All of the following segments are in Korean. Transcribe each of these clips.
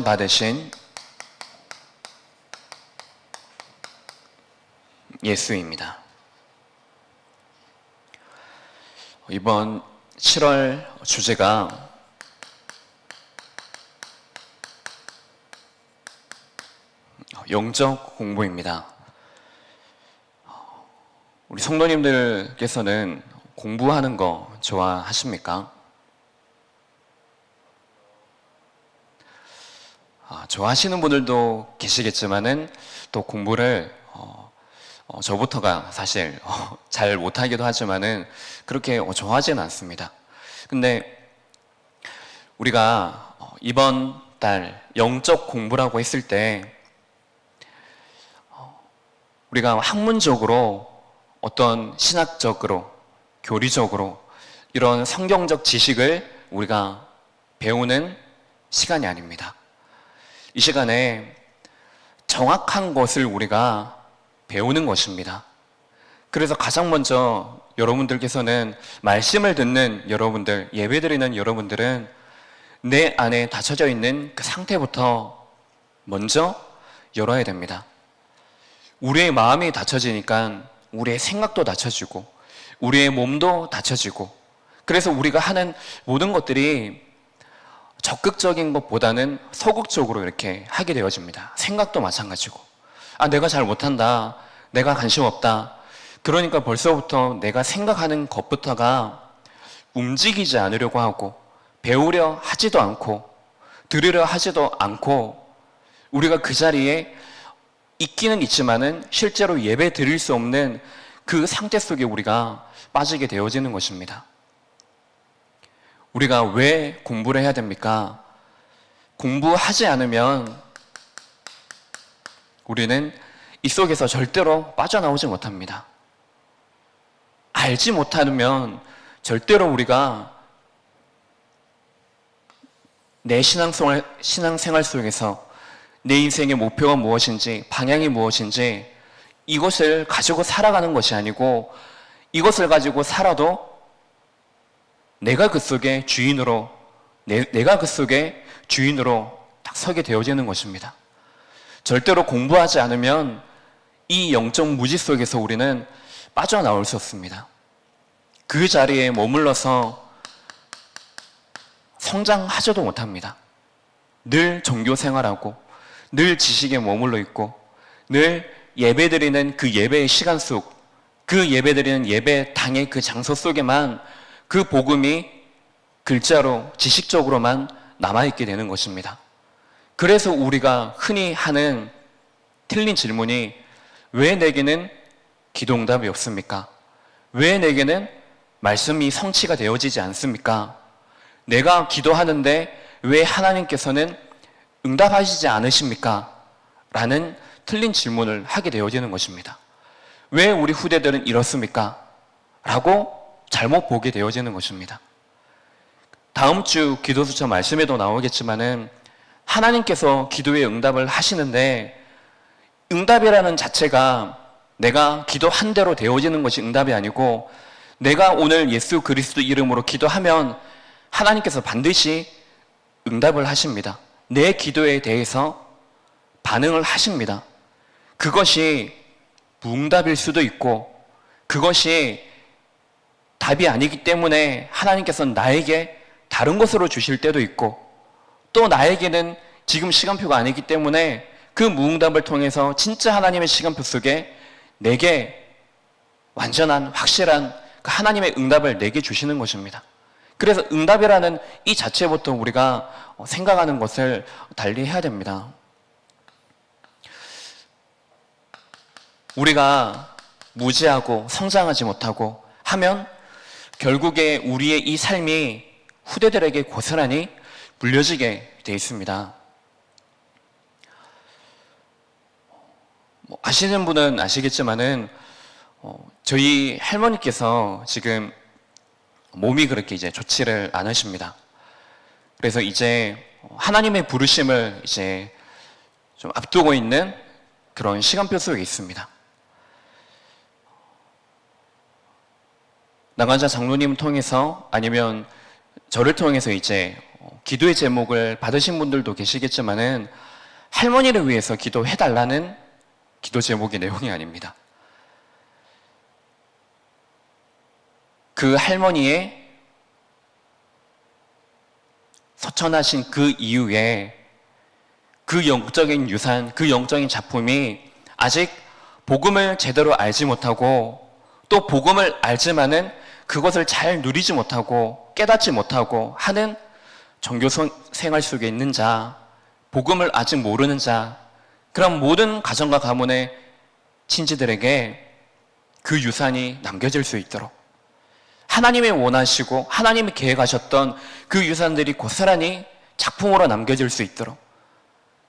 받으신 예수입니다. 이번 7월 주제가 영적 공부입니다. 우리 성도님들께서는 공부하는 거 좋아하십니까? 좋아하시는 분들도 계시겠지만은 또 공부를 저부터가 사실 잘 못하기도 하지만은 그렇게 좋아하지는 않습니다. 근데 우리가 이번 달 영적 공부라고 했을 때 우리가 학문적으로 어떤 신학적으로 교리적으로 이런 성경적 지식을 우리가 배우는 시간이 아닙니다. 이 시간에 정확한 것을 우리가 배우는 것입니다. 그래서 가장 먼저 여러분들께서는 말씀을 듣는 여러분들, 예배드리는 여러분들은 내 안에 닫혀져 있는 그 상태부터 먼저 열어야 됩니다. 우리의 마음이 닫혀지니까 우리의 생각도 닫혀지고 우리의 몸도 닫혀지고, 그래서 우리가 하는 모든 것들이 적극적인 것보다는 소극적으로 이렇게 하게 되어집니다. 생각도 마찬가지고, 내가 잘 못한다, 내가 관심 없다, 그러니까 벌써부터 내가 생각하는 것부터가 움직이지 않으려고 하고 배우려 하지도 않고 들으려 하지도 않고, 우리가 그 자리에 있기는 있지만은 실제로 예배 드릴 수 없는 그 상태 속에 우리가 빠지게 되어지는 것입니다. 우리가 왜 공부를 해야 됩니까? 공부하지 않으면 우리는 이 속에서 절대로 빠져나오지 못합니다. 알지 못하면 절대로 우리가 내 신앙생활 속에서 내 인생의 목표가 무엇인지, 방향이 무엇인지 이것을 가지고 살아가는 것이 아니고, 이것을 가지고 살아도 내가 그 속에 주인으로, 내가 그 속에 주인으로 딱 서게 되어지는 것입니다. 절대로 공부하지 않으면 이 영적 무지 속에서 우리는 빠져나올 수 없습니다. 그 자리에 머물러서 성장하지도 못합니다. 늘 종교 생활하고 늘 지식에 머물러 있고 늘 예배드리는 그 예배의 시간 속, 그 예배드리는 예배당의 그 장소 속에만 그 복음이 글자로 지식적으로만 남아있게 되는 것입니다. 그래서 우리가 흔히 하는 틀린 질문이, 왜 내게는 기도응답이 없습니까? 왜 내게는 말씀이 성취가 되어지지 않습니까? 내가 기도하는데 왜 하나님께서는 응답하시지 않으십니까? 라는 틀린 질문을 하게 되어지는 것입니다. 왜 우리 후대들은 이렇습니까? 라고 잘못 보게 되어지는 것입니다. 다음 주 기도수첩 말씀에도 나오겠지만은 하나님께서 기도에 응답을 하시는데, 응답이라는 자체가 내가 기도한 대로 되어지는 것이 응답이 아니고, 내가 오늘 예수 그리스도 이름으로 기도하면 하나님께서 반드시 응답을 하십니다. 내 기도에 대해서 반응을 하십니다. 그것이 무응답일 수도 있고, 그것이 답이 아니기 때문에 하나님께서는 나에게 다른 것으로 주실 때도 있고, 또 나에게는 지금 시간표가 아니기 때문에 그 무응답을 통해서 진짜 하나님의 시간표 속에 내게 완전한 확실한 그 하나님의 응답을 내게 주시는 것입니다. 그래서 응답이라는 이 자체부터 우리가 생각하는 것을 달리해야 됩니다. 우리가 무지하고 성장하지 못하고 하면 결국에 우리의 이 삶이 후대들에게 고스란히 물려지게 되어 있습니다. 아시는 분은 아시겠지만은 저희 할머니께서 지금 몸이 그렇게 이제 좋지를 않으십니다. 그래서 이제 하나님의 부르심을 이제 좀 앞두고 있는 그런 시간표 속에 있습니다. 나간자 장로님 통해서 아니면 저를 통해서 이제 기도의 제목을 받으신 분들도 계시겠지만은 할머니를 위해서 기도해달라는 기도 제목의 내용이 아닙니다. 그 할머니의 서천하신 그 이후에 그 영적인 유산, 그 영적인 작품이 아직 복음을 제대로 알지 못하고 또 복음을 알지만은 그것을 잘 누리지 못하고 깨닫지 못하고 하는 종교 생활 속에 있는 자, 복음을 아직 모르는 자, 그런 모든 가정과 가문의 친지들에게 그 유산이 남겨질 수 있도록 하나님이 원하시고 하나님이 계획하셨던 그 유산들이 고스란히 작품으로 남겨질 수 있도록,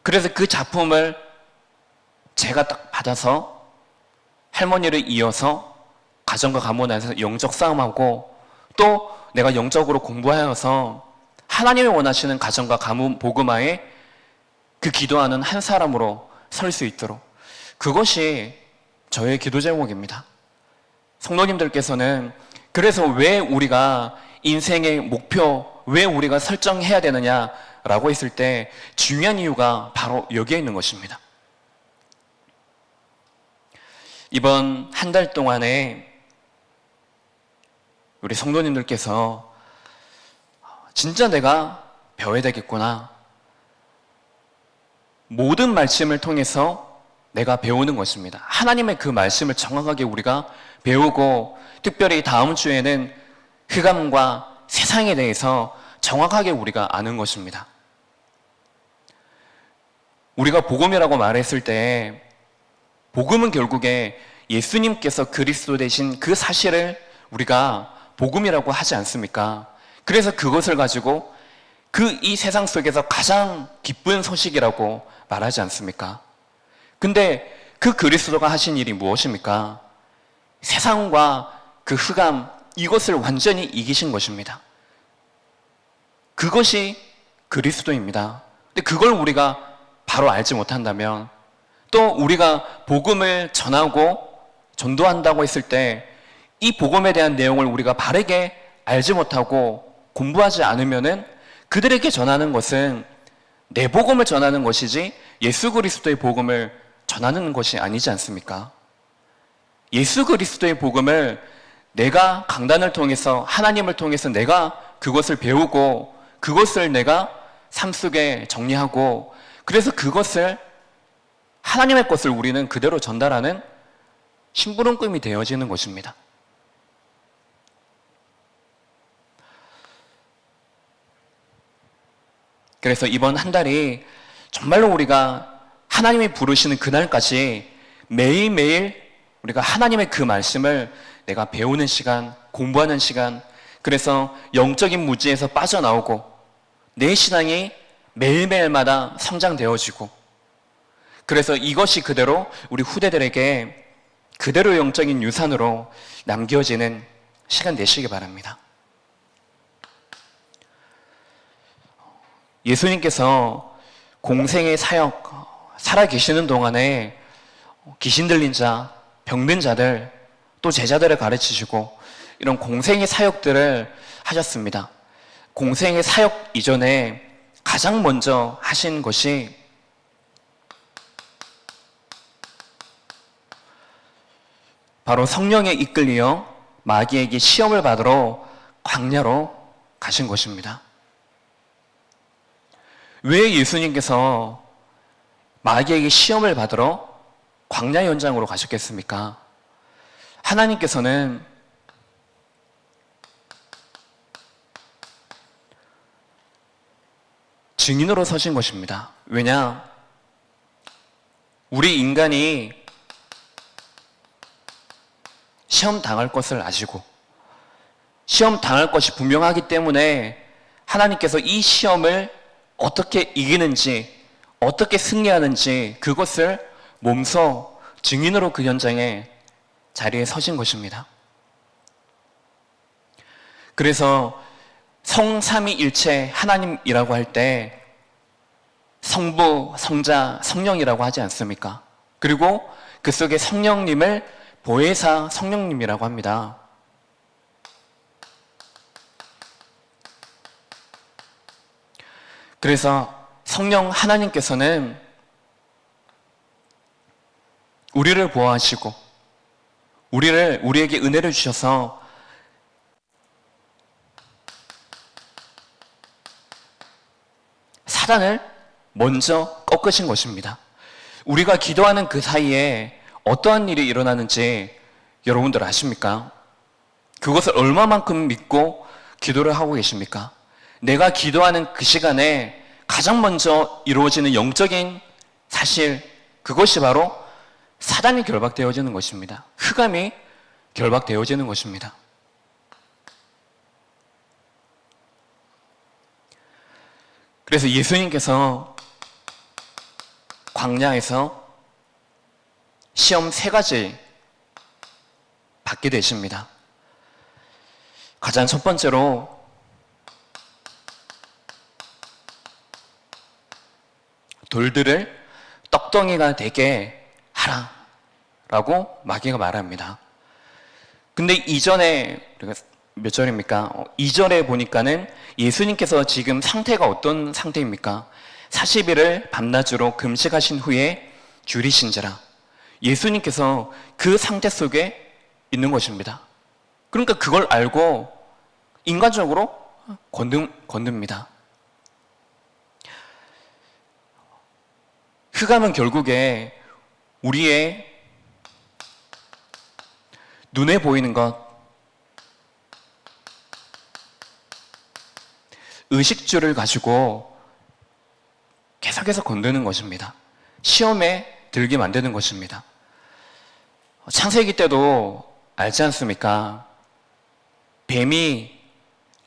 그래서 그 작품을 제가 딱 받아서 할머니를 이어서 가정과 가문 안에서 영적 싸움하고 또 내가 영적으로 공부하여서 하나님이 원하시는 가정과 가문 복음화에 그 기도하는 한 사람으로 설 수 있도록, 그것이 저의 기도 제목입니다. 성도님들께서는 그래서 왜 우리가 인생의 목표, 왜 우리가 설정해야 되느냐라고 했을 때 중요한 이유가 바로 여기에 있는 것입니다. 이번 한 달 동안에 우리 성도님들께서 진짜 내가 배워야 되겠구나, 모든 말씀을 통해서 내가 배우는 것입니다. 하나님의 그 말씀을 정확하게 우리가 배우고, 특별히 다음 주에는 흑암과 세상에 대해서 정확하게 우리가 아는 것입니다. 우리가 복음이라고 말했을 때 복음은 결국에 예수님께서 그리스도 되신 그 사실을 우리가 복음이라고 하지 않습니까? 그래서 그것을 가지고 이 세상 속에서 가장 기쁜 소식이라고 말하지 않습니까? 근데 그 그리스도가 하신 일이 무엇입니까? 세상과 그 흑암, 이것을 완전히 이기신 것입니다. 그것이 그리스도입니다. 근데 그걸 우리가 바로 알지 못한다면, 또 우리가 복음을 전하고 전도한다고 했을 때 이 복음에 대한 내용을 우리가 바르게 알지 못하고 공부하지 않으면은 그들에게 전하는 것은 내 복음을 전하는 것이지 예수 그리스도의 복음을 전하는 것이 아니지 않습니까? 예수 그리스도의 복음을 내가 강단을 통해서, 하나님을 통해서 내가 그것을 배우고 그것을 내가 삶 속에 정리하고, 그래서 그것을 하나님의 것을 우리는 그대로 전달하는 심부름꾼이 되어지는 것입니다. 그래서 이번 한 달이 정말로 우리가 하나님이 부르시는 그날까지 매일매일 우리가 하나님의 그 말씀을 내가 배우는 시간, 공부하는 시간, 그래서 영적인 무지에서 빠져나오고 내 신앙이 매일매일마다 성장되어지고, 그래서 이것이 그대로 우리 후대들에게 그대로 영적인 유산으로 남겨지는 시간 되시기 바랍니다. 예수님께서 공생의 사역 살아계시는 동안에 귀신 들린 자, 병든 자들, 또 제자들을 가르치시고 이런 공생의 사역들을 하셨습니다. 공생의 사역 이전에 가장 먼저 하신 것이 바로 성령에 이끌려 마귀에게 시험을 받으러 광야로 가신 것입니다. 왜 예수님께서 마귀에게 시험을 받으러 광야 현장으로 가셨겠습니까? 하나님께서는 증인으로 서신 것입니다. 왜냐? 우리 인간이 시험 당할 것을 아시고 시험 당할 것이 분명하기 때문에 하나님께서 이 시험을 어떻게 이기는지, 어떻게 승리하는지 그것을 몸소 증인으로 그 현장에 자리에 서신 것입니다. 그래서 성삼위일체 하나님이라고 할 때 성부, 성자, 성령이라고 하지 않습니까? 그리고 그 속에 성령님을 보혜사 성령님이라고 합니다. 그래서 성령 하나님께서는 우리를 보호하시고 우리에게 은혜를 주셔서 사단을 먼저 꺾으신 것입니다. 우리가 기도하는 그 사이에 어떠한 일이 일어나는지 여러분들 아십니까? 그것을 얼마만큼 믿고 기도를 하고 계십니까? 내가 기도하는 그 시간에 가장 먼저 이루어지는 영적인 사실, 그것이 바로 사단이 결박되어지는 것입니다. 흑암이 결박되어지는 것입니다. 그래서 예수님께서 광야에서 시험 3가지 받게 되십니다. 가장 첫 번째로 돌들을 떡덩이가 되게 하라 라고 마귀가 말합니다. 근데 이전에 몇 절입니까? 2절에 보니까는 예수님께서 지금 상태가 어떤 상태입니까? 40일을 밤낮으로 금식하신 후에 줄이신지라. 예수님께서 그 상태 속에 있는 것입니다. 그러니까 그걸 알고 인간적으로 건듭니다. 흑암은 결국에 우리의 눈에 보이는 것, 의식주를 가지고 계속해서 건드는 것입니다. 시험에 들게 만드는 것입니다. 창세기 때도 알지 않습니까? 뱀이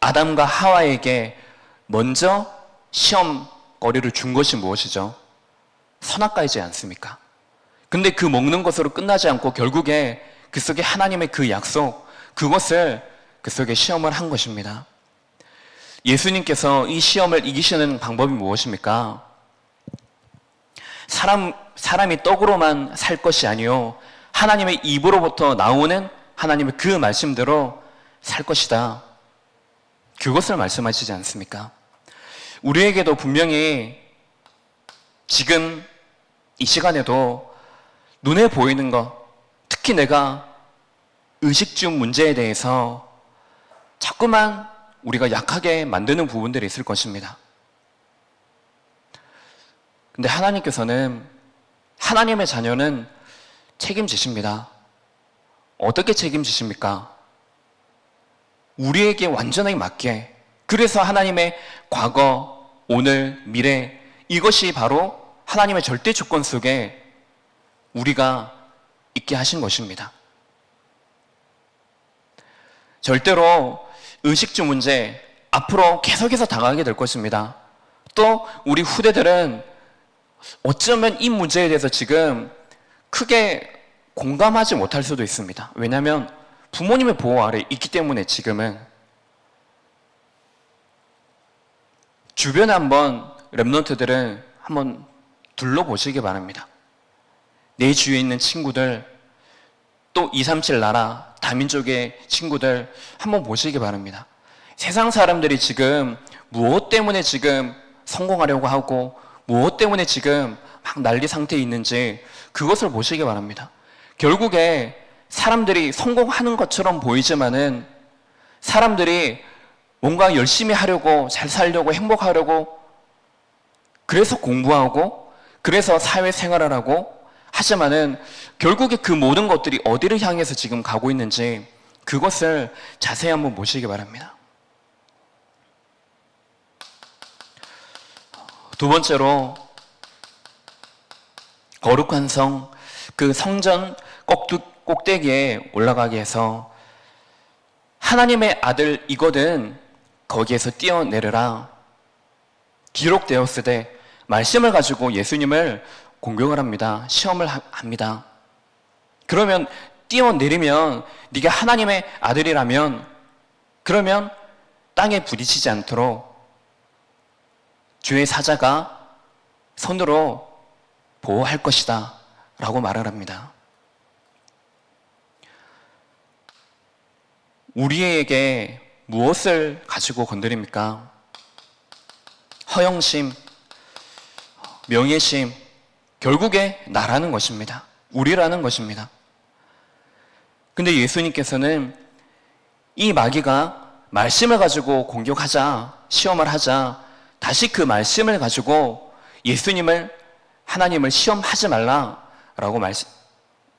아담과 하와에게 먼저 시험거리를 준 것이 무엇이죠? 선악과이지 않습니까? 근데 그 먹는 것으로 끝나지 않고 결국에 그 속에 하나님의 그 약속, 그것을 그 속에 시험을 한 것입니다. 예수님께서 이 시험을 이기시는 방법이 무엇입니까? 사람이 떡으로만 살 것이 아니요 하나님의 입으로부터 나오는 하나님의 그 말씀대로 살 것이다. 그것을 말씀하시지 않습니까? 우리에게도 분명히 지금 이 시간에도 눈에 보이는 것, 특히 내가 의식주 문제에 대해서 자꾸만 우리가 약하게 만드는 부분들이 있을 것입니다. 근데 하나님께서는, 하나님의 자녀는 책임지십니다. 어떻게 책임지십니까? 우리에게 완전하게 맞게. 그래서 하나님의 과거, 오늘, 미래, 이것이 바로 하나님의 절대 주권 속에 우리가 있게 하신 것입니다. 절대로 의식주 문제 앞으로 계속해서 당하게 될 것입니다. 또 우리 후대들은 어쩌면 이 문제에 대해서 지금 크게 공감하지 못할 수도 있습니다. 왜냐하면 부모님의 보호 아래 있기 때문에 지금은. 주변에 한번 랩런트들은 한번 둘러보시기 바랍니다. 내 주위에 있는 친구들, 또 237 나라, 다민족의 친구들 한번 보시기 바랍니다. 세상 사람들이 지금 무엇 때문에 지금 성공하려고 하고 무엇 때문에 지금 막 난리 상태에 있는지 그것을 보시기 바랍니다. 결국에 사람들이 성공하는 것처럼 보이지만은 사람들이 뭔가 열심히 하려고, 잘 살려고, 행복하려고, 그래서 공부하고, 그래서 사회생활을 하고 하지만은 결국에 그 모든 것들이 어디를 향해서 지금 가고 있는지 그것을 자세히 한번 보시기 바랍니다. 두 번째로 거룩한 성, 그 성전 꼭대기에 올라가게 해서 하나님의 아들이거든 거기에서 뛰어내려라 기록되었으되 말씀을 가지고 예수님을 공경을 합니다. 시험을 합니다. 그러면 뛰어내리면 네가 하나님의 아들이라면 그러면 땅에 부딪히지 않도록 주의 사자가 손으로 보호할 것이다 라고 말을 합니다. 우리에게 무엇을 가지고 건드립니까? 허영심, 명예심, 결국에 나라는 것입니다. 우리라는 것입니다. 근데 예수님께서는 이 마귀가 말씀을 가지고 공격하자, 시험을 하자, 다시 그 말씀을 가지고 예수님을, 하나님을 시험하지 말라라고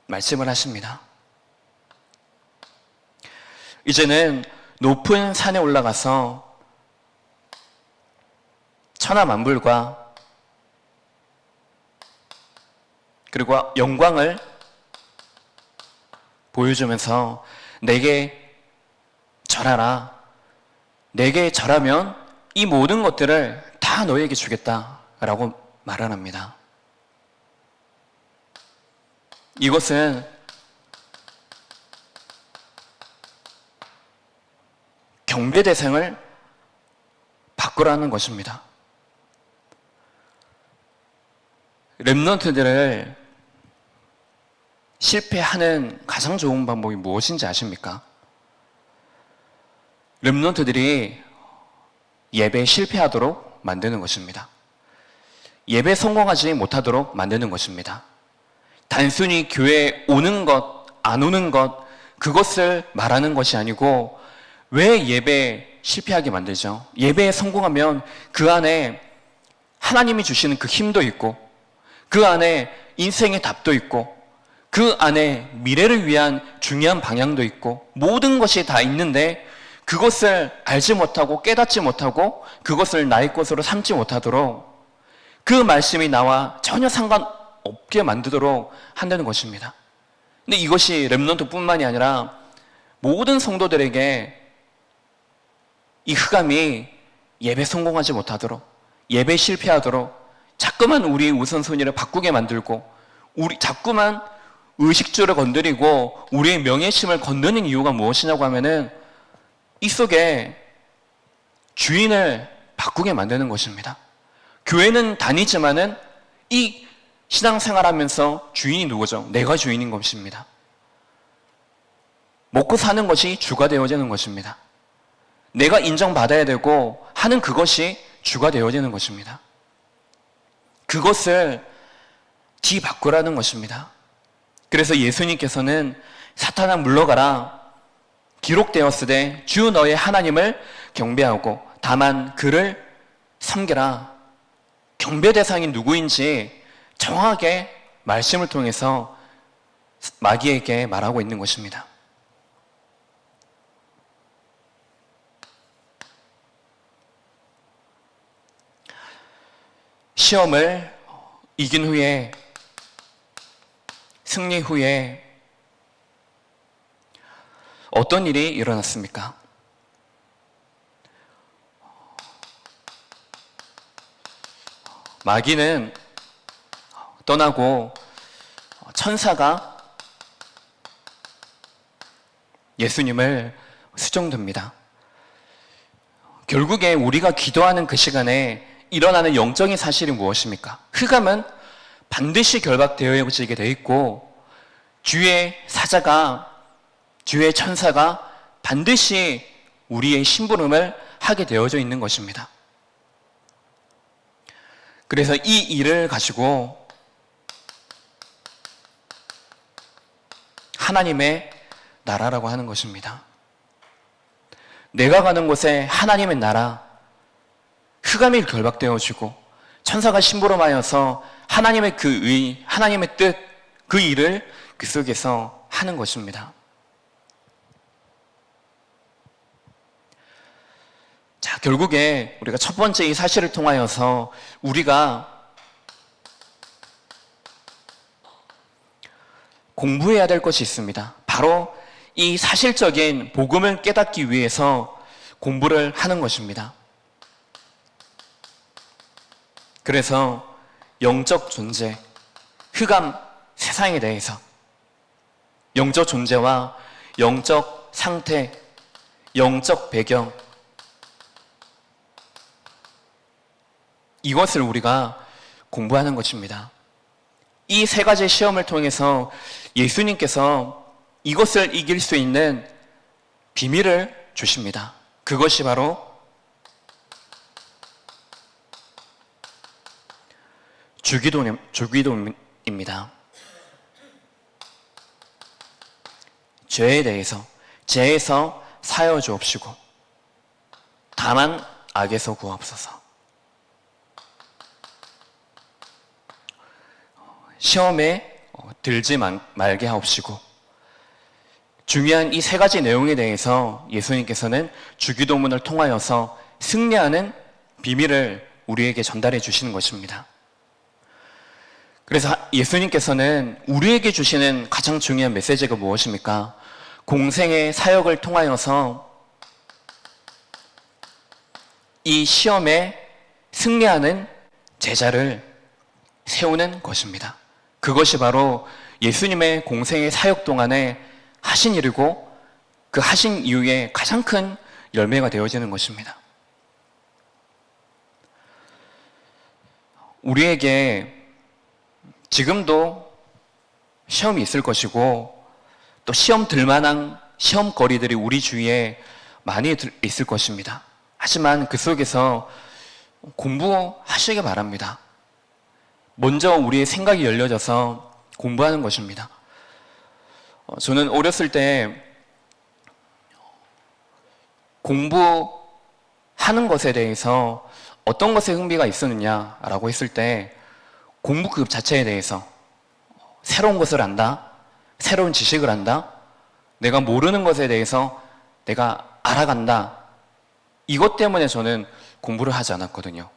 말씀을 하십니다. 이제는 높은 산에 올라가서 천하만물과 그리고 영광을 보여주면서 내게 절하라. 내게 절하면 이 모든 것들을 다 너에게 주겠다라고 말을 합니다. 이것은 경배 대상을 바꾸라는 것입니다. 렘넌트들을 실패하는 가장 좋은 방법이 무엇인지 아십니까? 렘넌트들이 예배에 실패하도록 만드는 것입니다. 예배 성공하지 못하도록 만드는 것입니다. 단순히 교회에 오는 것, 안 오는 것, 그것을 말하는 것이 아니고 왜 예배에 실패하게 만들죠? 예배에 성공하면 그 안에 하나님이 주시는 그 힘도 있고 그 안에 인생의 답도 있고 그 안에 미래를 위한 중요한 방향도 있고 모든 것이 다 있는데 그것을 알지 못하고 깨닫지 못하고 그것을 나의 것으로 삼지 못하도록 그 말씀이 나와 전혀 상관없게 만들도록 한다는 것입니다. 근데 이것이 렘넌트뿐만이 아니라 모든 성도들에게 이 흑암이 예배 성공하지 못하도록 예배 실패하도록 자꾸만 우리의 우선순위를 바꾸게 만들고 자꾸만 의식주를 건드리고 우리의 명예심을 건드리는 이유가 무엇이냐고 하면은 이 속에 주인을 바꾸게 만드는 것입니다. 교회는 다니지만은 이 신앙생활하면서 주인이 누구죠? 내가 주인인 것입니다. 먹고 사는 것이 주가 되어지는 것입니다. 내가 인정받아야 되고 하는 그것이 주가 되어지는 것입니다. 그것을 뒤바꾸라는 것입니다. 그래서 예수님께서는 사탄아 물러가라. 기록되었으되 주 너의 하나님을 경배하고 다만 그를 섬겨라. 경배 대상이 누구인지 정확하게 말씀을 통해서 마귀에게 말하고 있는 것입니다. 시험을 이긴 후에 승리 후에 어떤 일이 일어났습니까? 마귀는 떠나고 천사가 예수님을 수종듭니다. 결국에 우리가 기도하는 그 시간에 일어나는 영적인 사실이 무엇입니까? 흑암은 반드시 결박되어지게 되어 있고 주의 사자가, 주의 천사가 반드시 우리의 심부름을 하게 되어져 있는 것입니다. 그래서 이 일을 가지고 하나님의 나라라고 하는 것입니다. 내가 가는 곳에 하나님의 나라, 흑암이 결박되어지고 천사가 심부름하여서 하나님의 그 의, 하나님의 뜻, 그 일을 그 속에서 하는 것입니다. 자, 결국에 우리가 첫 번째 이 사실을 통하여서 우리가 공부해야 될 것이 있습니다. 바로 이 사실적인 복음을 깨닫기 위해서 공부를 하는 것입니다. 그래서 영적 존재, 흑암 세상에 대해서 영적 존재와 영적 상태, 영적 배경 이것을 우리가 공부하는 것입니다. 이 세 가지 시험을 통해서 예수님께서 이것을 이길 수 있는 비밀을 주십니다. 그것이 바로 주기도입니다. 죄에 대해서, 죄에서 사여 주옵시고 다만 악에서 구하옵소서. 시험에 들지 말게 하옵시고, 중요한 이 세 가지 내용에 대해서 예수님께서는 주기도문을 통하여서 승리하는 비밀을 우리에게 전달해 주시는 것입니다. 그래서 예수님께서는 우리에게 주시는 가장 중요한 메시지가 무엇입니까? 공생의 사역을 통하여서 이 시험에 승리하는 제자를 세우는 것입니다. 그것이 바로 예수님의 공생의 사역 동안에 하신 일이고 그 하신 이후에 가장 큰 열매가 되어지는 것입니다. 우리에게 지금도 시험이 있을 것이고 또 시험 들만한 시험거리들이 우리 주위에 많이 있을 것입니다. 하지만 그 속에서 공부하시기 바랍니다. 먼저 우리의 생각이 열려져서 공부하는 것입니다. 저는 어렸을 때 공부하는 것에 대해서 어떤 것에 흥미가 있었느냐라고 했을 때 공부 그 자체에 대해서 새로운 것을 안다, 새로운 지식을 안다, 내가 모르는 것에 대해서 내가 알아간다, 이것 때문에 저는 공부를 하지 않았거든요.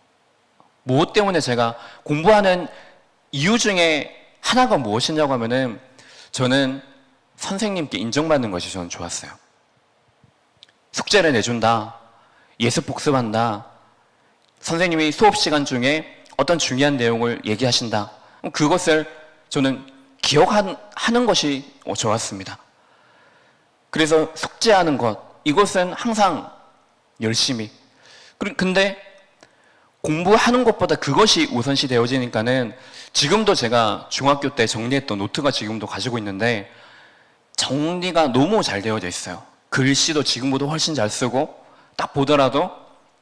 무엇 때문에 제가 공부하는 이유 중에 하나가 무엇이냐고 하면은 저는 선생님께 인정받는 것이 저는 좋았어요. 숙제를 내준다, 예습 복습한다, 선생님이 수업 시간 중에 어떤 중요한 내용을 얘기하신다, 그것을 저는 기억하는 것이 좋았습니다. 그래서 숙제하는 것, 이것은 항상 열심히. 근데 공부하는 것보다 그것이 우선시 되어지니까는 지금도 제가 중학교 때 정리했던 노트가 지금도 가지고 있는데 정리가 너무 잘 되어져 있어요. 글씨도 지금보다 훨씬 잘 쓰고 딱 보더라도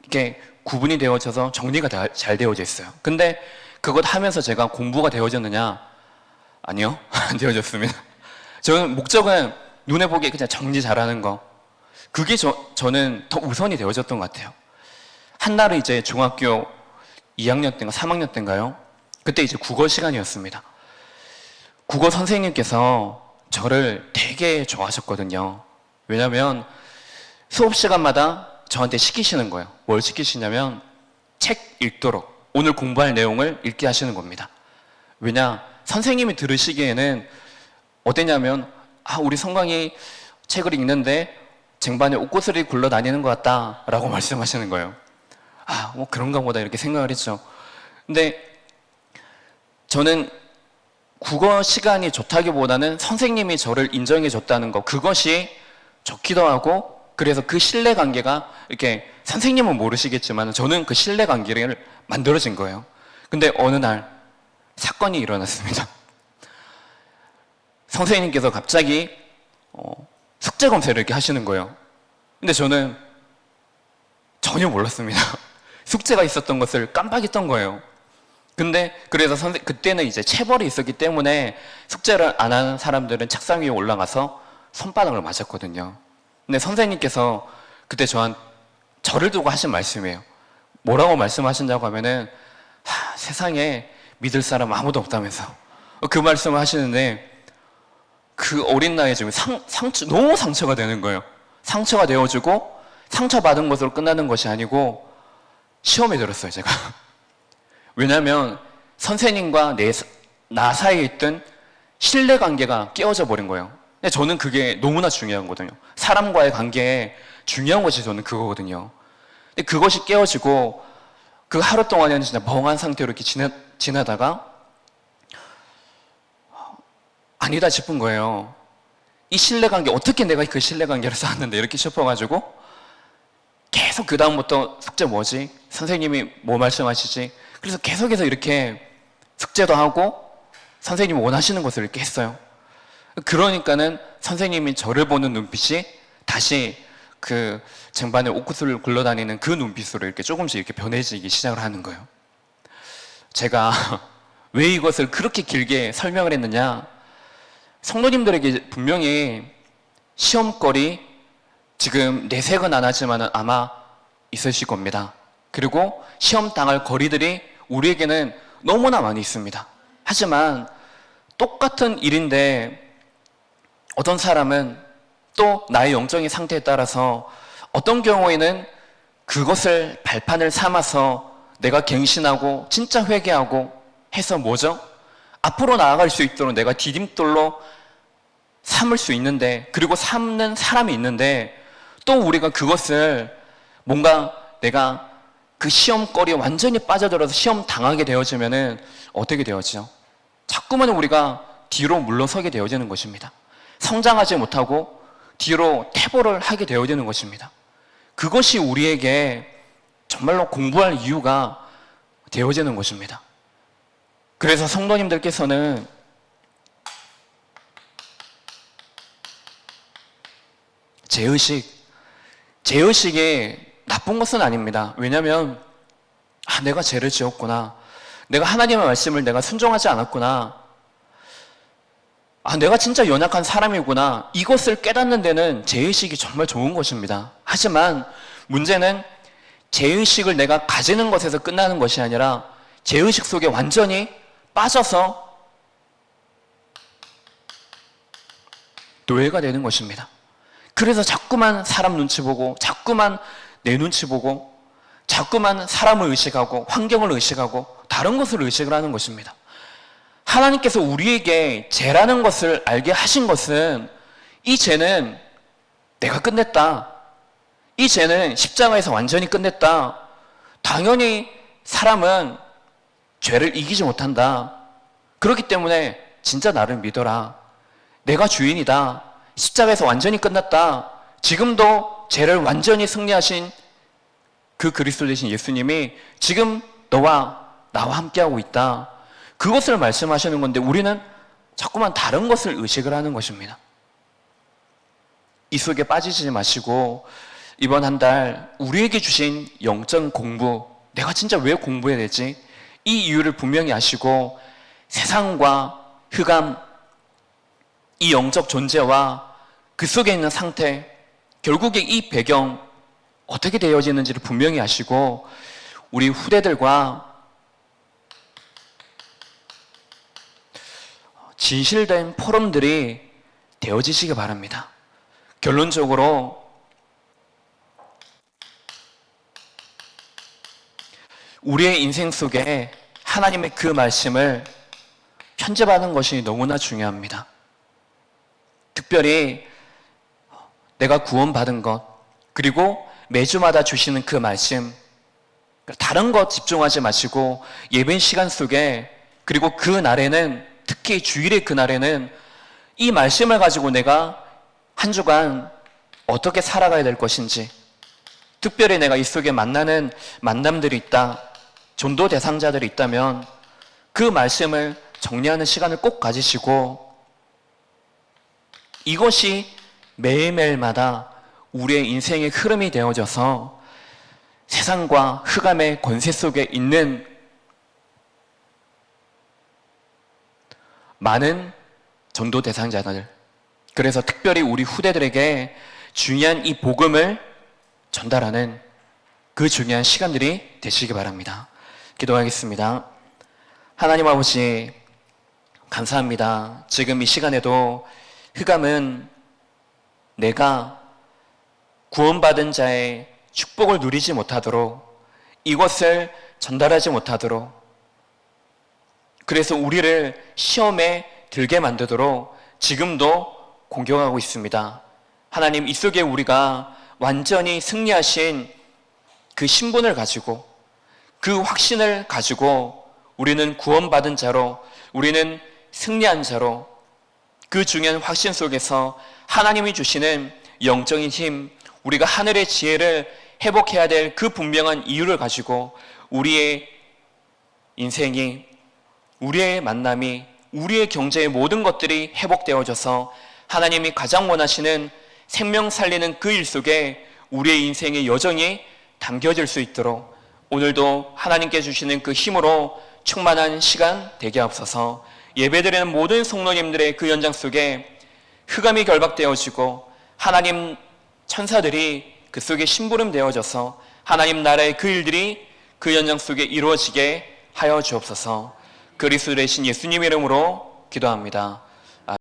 이렇게 구분이 되어져서 정리가 잘 되어져 있어요. 근데 그것 하면서 제가 공부가 되어졌느냐? 아니요, 안 되어졌습니다. 저는 목적은 눈에 보기에 그냥 정리 잘하는 거, 그게 저는 더 우선이 되어졌던 것 같아요. 한날은 이제 중학교 2학년 때인가 3학년 때인가요? 그때 이제 국어 시간이었습니다. 국어 선생님께서 저를 되게 좋아하셨거든요. 왜냐면 수업 시간마다 저한테 시키시는 거예요. 뭘 시키시냐면 책 읽도록, 오늘 공부할 내용을 읽게 하시는 겁니다. 왜냐? 선생님이 들으시기에는 어땠냐면 우리 성광이 책을 읽는데 쟁반에 옷구슬이 굴러다니는 것 같다 라고 말씀하시는 거예요. 뭐 그런가 보다 이렇게 생각을 했죠. 근데 저는 국어 시간이 좋다기보다는 선생님이 저를 인정해 줬다는 것, 그것이 좋기도 하고, 그래서 그 신뢰관계가 이렇게 선생님은 모르시겠지만 저는 그 신뢰관계를 만들어진 거예요. 근데 어느 날 사건이 일어났습니다. 선생님께서 갑자기 숙제 검사를 이렇게 하시는 거예요. 근데 저는 전혀 몰랐습니다. 숙제가 있었던 것을 깜빡했던 거예요. 근데 그래서 그때는 이제 체벌이 있었기 때문에 숙제를 안 하는 사람들은 책상 위에 올라가서 손바닥을 맞았거든요. 근데 선생님께서 그때 저를 두고 하신 말씀이에요. 뭐라고 말씀하신다고 하면은 세상에 믿을 사람 아무도 없다면서 그 말씀을 하시는데, 그 어린 나이에 지금 너무 상처가 되는 거예요. 상처가 되어지고 상처받은 것으로 끝나는 것이 아니고 시험에 들었어요, 제가. 왜냐하면 선생님과 나 사이에 있던 신뢰관계가 깨어져 버린 거예요. 근데 저는 그게 너무나 중요한 거거든요. 사람과의 관계에 중요한 것이 저는 그거거든요. 근데 그것이 깨어지고 그 하루 동안에는 진짜 멍한 상태로 이렇게 지나다가 아니다 싶은 거예요. 이 신뢰관계, 어떻게 내가 그 신뢰관계를 쌓았는데 이렇게 싶어가지고 계속 그 다음부터 숙제 뭐지? 선생님이 뭐 말씀하시지? 그래서 계속해서 이렇게 숙제도 하고 선생님이 원하시는 것을 이렇게 했어요. 그러니까는 선생님이 저를 보는 눈빛이 다시 그 쟁반에 옷구슬을 굴러다니는 그 눈빛으로 이렇게 조금씩 이렇게 변해지기 시작을 하는 거예요. 제가 왜 이것을 그렇게 길게 설명을 했느냐? 성도님들에게 분명히 시험거리 지금 내색은 안 하지만 아마 있으실 겁니다. 그리고 시험 당할 거리들이 우리에게는 너무나 많이 있습니다. 하지만 똑같은 일인데 어떤 사람은 또 나의 영적인 상태에 따라서 어떤 경우에는 그것을 발판을 삼아서 내가 갱신하고 진짜 회개하고 해서 뭐죠? 앞으로 나아갈 수 있도록 내가 디딤돌로 삼을 수 있는데, 그리고 삼는 사람이 있는데, 또 우리가 그것을 뭔가 내가 그 시험거리에 완전히 빠져들어서 시험 당하게 되어지면은 어떻게 되어지죠? 자꾸만 우리가 뒤로 물러서게 되어지는 것입니다. 성장하지 못하고 뒤로 퇴보를 하게 되어지는 것입니다. 그것이 우리에게 정말로 공부할 이유가 되어지는 것입니다. 그래서 성도님들께서는 제의식이 나쁜 것은 아닙니다. 왜냐하면 내가 죄를 지었구나, 내가 하나님의 말씀을 내가 순종하지 않았구나, 내가 진짜 연약한 사람이구나, 이것을 깨닫는 데는 제의식이 정말 좋은 것입니다. 하지만 문제는 제의식을 내가 가지는 것에서 끝나는 것이 아니라 제의식 속에 완전히 빠져서 노예가 되는 것입니다. 그래서 자꾸만 사람 눈치 보고, 자꾸만 내 눈치 보고, 자꾸만 사람을 의식하고, 환경을 의식하고, 다른 것을 의식을 하는 것입니다. 하나님께서 우리에게 죄라는 것을 알게 하신 것은, 이 죄는 내가 끝냈다, 이 죄는 십자가에서 완전히 끝냈다, 당연히 사람은 죄를 이기지 못한다, 그렇기 때문에 진짜 나를 믿어라, 내가 주인이다, 십자가에서 완전히 끝났다, 지금도 죄를 완전히 승리하신 그 그리스도 되신 예수님이 지금 너와 나와 함께하고 있다, 그것을 말씀하시는 건데, 우리는 자꾸만 다른 것을 의식을 하는 것입니다. 이 속에 빠지지 마시고 이번 한 달 우리에게 주신 영적 공부, 내가 진짜 왜 공부해야 되지? 이 이유를 분명히 아시고, 세상과 흑암, 이 영적 존재와 그 속에 있는 상태, 결국에 이 배경 어떻게 되어지는지를 분명히 아시고, 우리 후대들과 진실된 포럼들이 되어지시기 바랍니다. 결론적으로 우리의 인생 속에 하나님의 그 말씀을 편집하는 것이 너무나 중요합니다. 특별히 내가 구원받은 것, 그리고 매주마다 주시는 그 말씀, 다른 것 집중하지 마시고 예배 시간 속에, 그리고 그 날에는, 특히 주일의 그날에는 이 말씀을 가지고 내가 한 주간 어떻게 살아가야 될 것인지, 특별히 내가 이 속에 만나는 만남들이 있다, 전도 대상자들이 있다면 그 말씀을 정리하는 시간을 꼭 가지시고, 이것이 매일매일마다 우리의 인생의 흐름이 되어져서 세상과 흑암의 권세 속에 있는 많은 전도 대상자들, 그래서 특별히 우리 후대들에게 중요한 이 복음을 전달하는 그 중요한 시간들이 되시기 바랍니다. 기도하겠습니다. 하나님 아버지, 감사합니다. 지금 이 시간에도 흑암은 내가 구원받은 자의 축복을 누리지 못하도록, 이것을 전달하지 못하도록, 그래서 우리를 시험에 들게 만들도록 지금도 공격하고 있습니다. 하나님, 이 속에 우리가 완전히 승리하신 그 신분을 가지고, 그 확신을 가지고 우리는 구원받은 자로, 우리는 승리한 자로, 그 중요한 확신 속에서 하나님이 주시는 영적인 힘, 우리가 하늘의 지혜를 회복해야 될 그 분명한 이유를 가지고 우리의 인생이, 우리의 만남이, 우리의 경제의 모든 것들이 회복되어져서 하나님이 가장 원하시는 생명 살리는 그 일 속에 우리의 인생의 여정이 담겨질 수 있도록 오늘도 하나님께 주시는 그 힘으로 충만한 시간 되게 하옵소서. 예배드리는 모든 성도님들의 그 연장 속에 흑암이 결박되어지고 하나님 천사들이 그 속에 심부름 되어져서 하나님 나라의 그 일들이 그 연장 속에 이루어지게 하여 주옵소서. 그리스도 되신 예수님 이름으로 기도합니다.